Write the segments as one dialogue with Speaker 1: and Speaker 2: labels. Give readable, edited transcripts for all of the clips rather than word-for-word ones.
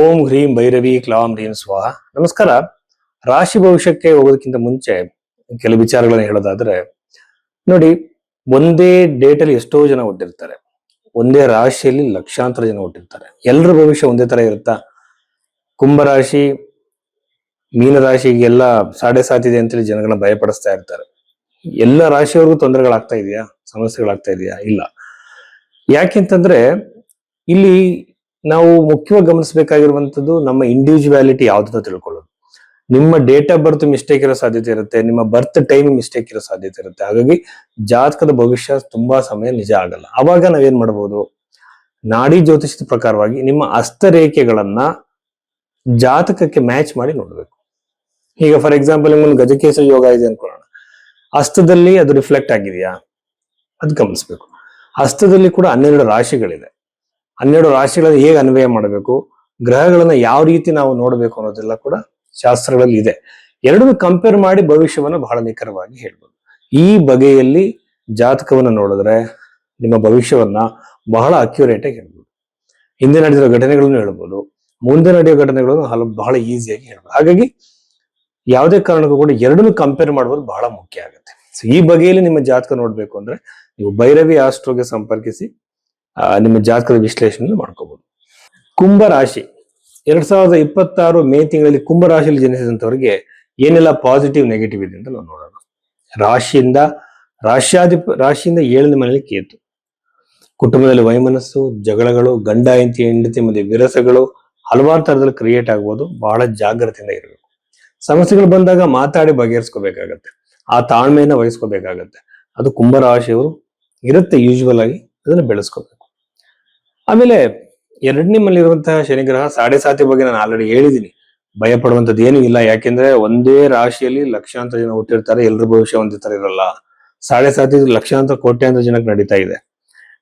Speaker 1: ಓಂ ಹ್ರೀಂ ಭೈರವಿ ಕ್ಲಾಂ ಹ್ರೀಂ ಸ್ವಾಹ. ನಮಸ್ಕಾರ. ರಾಶಿ ಭವಿಷ್ಯಕ್ಕೆ ಹೋಗೋದಕ್ಕಿಂತ ಮುಂಚೆ ಕೆಲವು ವಿಚಾರಗಳನ್ನ ಹೇಳೋದಾದ್ರೆ, ನೋಡಿ, ಒಂದೇ ಡೇಟ್ ಅಲ್ಲಿ ಎಷ್ಟೋ ಜನ ಹುಟ್ಟಿರ್ತಾರೆ. ಒಂದೇ ರಾಶಿಯಲ್ಲಿ ಲಕ್ಷಾಂತರ ಜನ ಹುಟ್ಟಿರ್ತಾರೆ. ಎಲ್ಲರ ಭವಿಷ್ಯ ಒಂದೇ ತರ ಇರುತ್ತಾ? ಕುಂಭರಾಶಿ, ಮೀನರಾಶಿಗೆಲ್ಲ ಸಾಡೆ ಸಾತಿದೆ ಅಂತೇಳಿ ಜನಗಳನ್ನ ಭಯಪಡಿಸ್ತಾ ಇರ್ತಾರೆ. ಎಲ್ಲ ರಾಶಿಯವ್ರಿಗೂ ತೊಂದರೆಗಳಾಗ್ತಾ ಇದೆಯಾ? ಸಮಸ್ಯೆಗಳಾಗ್ತಾ ಇದೆಯಾ? ಇಲ್ಲ. ಯಾಕೆಂತಂದ್ರೆ ಇಲ್ಲಿ ನಾವು ಮುಖ್ಯವಾಗಿ ಗಮನಿಸಬೇಕಾಗಿರುವಂತದ್ದು ನಮ್ಮ ಇಂಡಿವಿಜುವಾಲಿಟಿ ಯಾವ್ದು ತಿಳ್ಕೊಳ್ಳೋದು. ನಿಮ್ಮ ಡೇಟ್ ಆಫ್ ಬರ್ತ್ ಮಿಸ್ಟೇಕ್ ಇರೋ ಸಾಧ್ಯತೆ ಇರುತ್ತೆ, ನಿಮ್ಮ ಬರ್ತ್ ಟೈಮ್ ಮಿಸ್ಟೇಕ್ ಇರೋ ಸಾಧ್ಯತೆ ಇರುತ್ತೆ. ಹಾಗಾಗಿ ಜಾತಕದ ಭವಿಷ್ಯ ತುಂಬಾ ಸಮಯ ನಿಜ ಆಗಲ್ಲ. ಅವಾಗ ನಾವೇನ್ ಮಾಡಬಹುದು? ನಾಡಿ ಜ್ಯೋತಿಷದ ಪ್ರಕಾರವಾಗಿ ನಿಮ್ಮ ಹಸ್ತರೇಖೆಗಳನ್ನ ಜಾತಕಕ್ಕೆ ಮ್ಯಾಚ್ ಮಾಡಿ ನೋಡ್ಬೇಕು. ಈಗ ಫಾರ್ ಎಕ್ಸಾಂಪಲ್ ನಿಮ್ಗೊಂದು ಗಜಕೇಸರಿ ಯೋಗ ಇದೆ ಅನ್ಕೊಳ್ಳೋಣ. ಹಸ್ತದಲ್ಲಿ ಅದು ರಿಫ್ಲೆಕ್ಟ್ ಆಗಿದೆಯಾ? ಅದು ಗಮನಿಸ್ಬೇಕು. ಹಸ್ತದಲ್ಲಿ ಕೂಡ 12 ರಾಶಿಗಳಿದೆ. 12 ರಾಶಿಗಳನ್ನು ಹೇಗೆ ಅನ್ವಯ ಮಾಡಬೇಕು, ಗ್ರಹಗಳನ್ನ ಯಾವ ರೀತಿ ನಾವು ನೋಡಬೇಕು ಅನ್ನೋದೆಲ್ಲ ಕೂಡ ಶಾಸ್ತ್ರಗಳಲ್ಲಿ ಇದೆ. ಎರಡನ್ನು ಕಂಪೇರ್ ಮಾಡಿ ಭವಿಷ್ಯವನ್ನ ಬಹಳ ನಿಖರವಾಗಿ ಹೇಳ್ಬೋದು. ಈ ಬಗೆಯಲ್ಲಿ ಜಾತಕವನ್ನ ನೋಡಿದ್ರೆ ನಿಮ್ಮ ಭವಿಷ್ಯವನ್ನ ಬಹಳ ಅಕ್ಯುರೇಟ್ ಆಗಿ ಹೇಳ್ಬೋದು. ಹಿಂದೆ ನಡೆದಿರೋ ಘಟನೆಗಳನ್ನು ಹೇಳ್ಬೋದು, ಮುಂದೆ ನಡೆಯೋ ಘಟನೆಗಳನ್ನು ಬಹಳ ಈಸಿಯಾಗಿ ಹೇಳ್ಬೋದು. ಹಾಗಾಗಿ ಯಾವುದೇ ಕಾರಣಕ್ಕೂ ಕೂಡ ಎರಡನ್ನು ಕಂಪೇರ್ ಮಾಡೋದು ಬಹಳ ಮುಖ್ಯ ಆಗುತ್ತೆ. ಸೊ ಈ ಬಗೆಯಲ್ಲಿ ನಿಮ್ಮ ಜಾತಕ ನೋಡ್ಬೇಕು ಅಂದ್ರೆ ನೀವು ಭೈರವಿ ಆಸ್ಟ್ರೋಗೆ ಸಂಪರ್ಕಿಸಿ ನಿಮ್ಮ ಜಾತಕದ ವಿಶ್ಲೇಷಣೆ ಮಾಡ್ಕೋಬಹುದು. ಕುಂಭರಾಶಿ 2026 ಮೇ ತಿಂಗಳಲ್ಲಿ ಕುಂಭರಾಶಿಯಲ್ಲಿ ಜನಿಸಿದಂತವರಿಗೆ ಏನೆಲ್ಲ ಪಾಸಿಟಿವ್ ನೆಗೆಟಿವ್ ಇದೆ ಅಂತ ನಾವು ನೋಡೋಣ. ರಾಶಿಯಿಂದ 7ನೇ ಮನೆಯಲ್ಲಿ ಕೇತು. ಕುಟುಂಬದಲ್ಲಿ ವೈಮನಸ್ಸು, ಜಗಳಗಳು, ಗಂಡ ಹೆಂಡತಿ ಮಧ್ಯೆ ವಿರಸಗಳು ಹಲವಾರು ತರದಲ್ಲಿ ಕ್ರಿಯೇಟ್ ಆಗ್ಬೋದು. ಬಹಳ ಜಾಗ್ರತೆಯಿಂದ ಇರಬೇಕು. ಸಮಸ್ಯೆಗಳು ಬಂದಾಗ ಮಾತಾಡಿ ಬಗೆಹರಿಸ್ಕೋಬೇಕಾಗತ್ತೆ. ಆ ತಾಳ್ಮೆಯನ್ನ ವಹಿಸ್ಕೋಬೇಕಾಗತ್ತೆ. ಅದು ಕುಂಭರಾಶಿಯವರು ಇರುತ್ತೆ ಯೂಶುವಲ್ ಆಗಿ. ಅದನ್ನ ಬೆಳೆಸ್ಕೋಬೇಕು. ಆಮೇಲೆ 2ನೇ ಮನೆಯಲ್ಲಿರುವಂತಹ ಶನಿಗ್ರಹ ಸಾಡೆ ಸಾತಿ ಬಗ್ಗೆ ನಾನು ಆಲ್ರೆಡಿ ಹೇಳಿದ್ದೀನಿ. ಭಯ ಪಡುವಂತದ್ದು ಏನೂ ಇಲ್ಲ. ಯಾಕೆಂದ್ರೆ ಒಂದೇ ರಾಶಿಯಲ್ಲಿ ಲಕ್ಷಾಂತರ ಜನ ಹುಟ್ಟಿರ್ತಾರೆ. ಎಲ್ಲರ ಭವಿಷ್ಯ ಒಂದೇ ತರ ಇರಲ್ಲ. ಸಾಡೆ ಸಾತಿ ಲಕ್ಷಾಂತರ ಕೋಟ್ಯಾಂತರ ಜನಕ್ಕೆ ನಡೀತಾ ಇದೆ.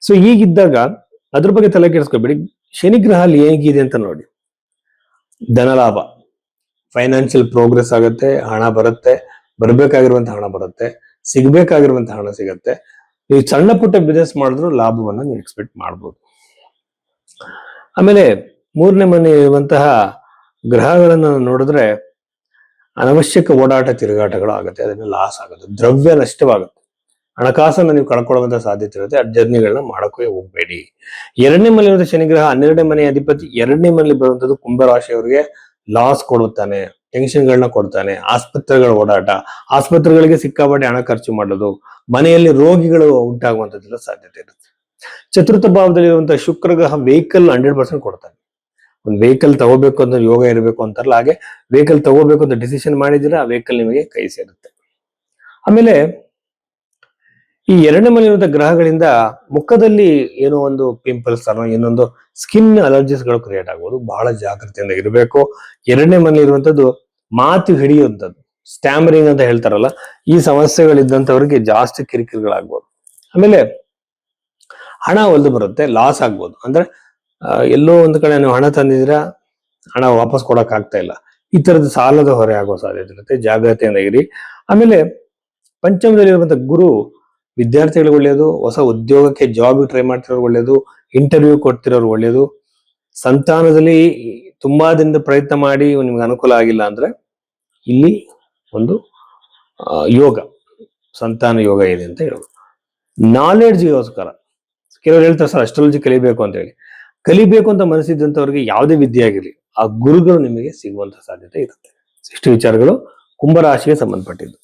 Speaker 1: ಸೊ ಹೀಗಿದ್ದಾಗ ಅದ್ರ ಬಗ್ಗೆ ತಲೆ ಕೆಡಿಸ್ಕೋಬೇಡಿ. ಶನಿಗ್ರಹ ಅಲ್ಲಿ ಹೇಗಿದೆ ಅಂತ ನೋಡಿ. ಧನಲಾಭ, ಫೈನಾನ್ಷಿಯಲ್ ಪ್ರೋಗ್ರೆಸ್ ಆಗುತ್ತೆ, ಹಣ ಬರುತ್ತೆ, ಬರ್ಬೇಕಾಗಿರುವಂತಹ ಹಣ ಬರುತ್ತೆ, ಸಿಗ್ಬೇಕಾಗಿರುವಂತಹ ಹಣ ಸಿಗತ್ತೆ. ನೀವು ಸಣ್ಣ ಪುಟ್ಟ ಬಿಸ್ನೆಸ್ ಮಾಡಿದ್ರು ಲಾಭವನ್ನ ನೀವು ಎಕ್ಸ್ಪೆಕ್ಟ್ ಮಾಡ್ಬೋದು. ಆಮೇಲೆ 3ನೇ ಮನೆ ಇರುವಂತಹ ಗ್ರಹಗಳನ್ನ ನೋಡಿದ್ರೆ ಅನವಶ್ಯಕ ಓಡಾಟ ತಿರುಗಾಟಗಳು ಆಗುತ್ತೆ. ಅದನ್ನ ಲಾಸ್ ಆಗುತ್ತೆ, ದ್ರವ್ಯ ನಷ್ಟವಾಗುತ್ತೆ, ಹಣಕಾಸನ್ನ ನೀವು ಕಳ್ಕೊಳ್ಳುವಂತ ಸಾಧ್ಯತೆ ಇರುತ್ತೆ. ಆ ಜರ್ನಿಗಳನ್ನ ಮಾಡಕ್ಕೆ ಹೋಗ್ಬೇಡಿ. 2ನೇ ಮನೆ ಇರುವಂತಹ ಶನಿಗ್ರಹ 12ನೇ ಮನೆ ಅಧಿಪತಿ. 2ನೇ ಮನೆಯಲ್ಲಿ ಬರುವಂತದ್ದು ಕುಂಭರಾಶಿಯವರಿಗೆ ಲಾಸ್ ಕೊಡುತ್ತಾನೆ, ಟೆನ್ಷನ್ಗಳನ್ನ ಕೊಡ್ತಾನೆ. ಆಸ್ಪತ್ರೆಗಳ ಓಡಾಟ, ಆಸ್ಪತ್ರೆಗಳಿಗೆ ಸಿಕ್ಕಾಪಟ್ಟೆ ಹಣ ಖರ್ಚು ಮಾಡೋದು, ಮನೆಯಲ್ಲಿ ರೋಗಿಗಳು ಉಂಟಾಗುವಂತದ್ದೆಲ್ಲ ಸಾಧ್ಯತೆ ಇರುತ್ತೆ. ಚತುರ್ಥ ಭಾವದಲ್ಲಿರುವಂತಹ ಶುಕ್ರ ಗ್ರಹ ವೆಹಿಕಲ್ 100% ಕೊಡ್ತಾನೆ. ಒಂದು ವೆಹಿಕಲ್ ತಗೋಬೇಕು ಅಂತ ಯೋಗ ಇರಬೇಕು ಅಂತಾರಲ್ಲ, ಹಾಗೆ ವೆಹಿಕಲ್ ತಗೋಬೇಕು ಅಂತ ಡಿಸಿಷನ್ ಮಾಡಿದ್ರೆ ಆ ವೆಹಿಕಲ್ ನಿಮಗೆ ಕೈ ಸೇರುತ್ತೆ. ಆಮೇಲೆ ಈ 2ನೇ ಮನೆಯಿರುವಂತಹ ಗ್ರಹಗಳಿಂದ ಮುಖದಲ್ಲಿ ಏನೋ ಒಂದು ಪಿಂಪಲ್ಸ್ ಅನ್ನೋ ಇನ್ನೊಂದು ಸ್ಕಿನ್ ಅಲರ್ಜೀಸ್ ಗಳು ಕ್ರಿಯೇಟ್ ಆಗ್ಬೋದು. ಬಹಳ ಜಾಗ್ರತೆಯಿಂದ ಇರಬೇಕು. 2ನೇ ಮನೆ ಇರುವಂತದ್ದು ಮಾತು ಹಿಡಿಯುವಂಥದ್ದು, ಸ್ಟ್ಯಾಮರಿಂಗ್ ಅಂತ ಹೇಳ್ತಾರಲ್ಲ, ಈ ಸಮಸ್ಯೆಗಳಿದ್ದಂಥವ್ರಿಗೆ ಜಾಸ್ತಿ ಕಿರಿಕಿರಿಗಳಾಗ್ಬೋದು. ಆಮೇಲೆ ಹಣ ಒಲ್ದು ಬರುತ್ತೆ, ಲಾಸ್ ಆಗ್ಬೋದು. ಅಂದ್ರೆ ಎಲ್ಲೋ ಒಂದು ಕಡೆ ನೀವು ಹಣ ತಂದಿದ್ದೀರಾ, ಹಣ ವಾಪಸ್ ಕೊಡಕ್ ಆಗ್ತಾ ಇಲ್ಲ, ಈ ತರದ ಸಾಲದ ಹೊರೆ ಆಗೋ ಸಾಧ್ಯತೆ ಇರುತ್ತೆ. ಜಾಗ್ರತೆಯಿಂದ ಇರಿ. ಆಮೇಲೆ ಪಂಚಮದಲ್ಲಿರುವಂತ ಗುರು ವಿದ್ಯಾರ್ಥಿಗಳಿಗೆ ಒಳ್ಳೆಯದು, ಹೊಸ ಉದ್ಯೋಗಕ್ಕೆ ಜಾಬ್ ಟ್ರೈ ಮಾಡ್ತಿರೋರು ಒಳ್ಳೆಯದು, ಇಂಟರ್ವ್ಯೂ ಕೊಡ್ತಿರೋರು ಒಳ್ಳೆಯದು. ಸಂತಾನದಲ್ಲಿ ತುಂಬಾ ದಿನದ ಪ್ರಯತ್ನ ಮಾಡಿ ನಿಮ್ಗೆ ಅನುಕೂಲ ಆಗಿಲ್ಲ ಅಂದ್ರೆ ಇಲ್ಲಿ ಒಂದು ಯೋಗ, ಸಂತಾನ ಯೋಗ ಇದೆ ಅಂತ ಹೇಳೋದು. ನಾಲೆಡ್ಜ್ಗೋಸ್ಕರ ಕೆಲವರು ಹೇಳ್ತಾರೆ, ಸರ್ ಅಸ್ಟ್ರಾಲಜಿ ಕಲಿಬೇಕು ಅಂತ ಹೇಳಿ. ಕಲಿಬೇಕು ಅಂತ ಮನಸ್ಸಿದ್ದಂಥವ್ರಿಗೆ ಯಾವುದೇ ವಿದ್ಯೆ ಆಗಿರಲಿ, ಆ ಗುರುಗಳು ನಿಮಗೆ ಸಿಗುವಂತ ಸಾಧ್ಯತೆ ಇರುತ್ತೆ. ಇಷ್ಟು ವಿಚಾರಗಳು ಕುಂಭರಾಶಿಗೆ ಸಂಬಂಧಪಟ್ಟಿದ್ದು.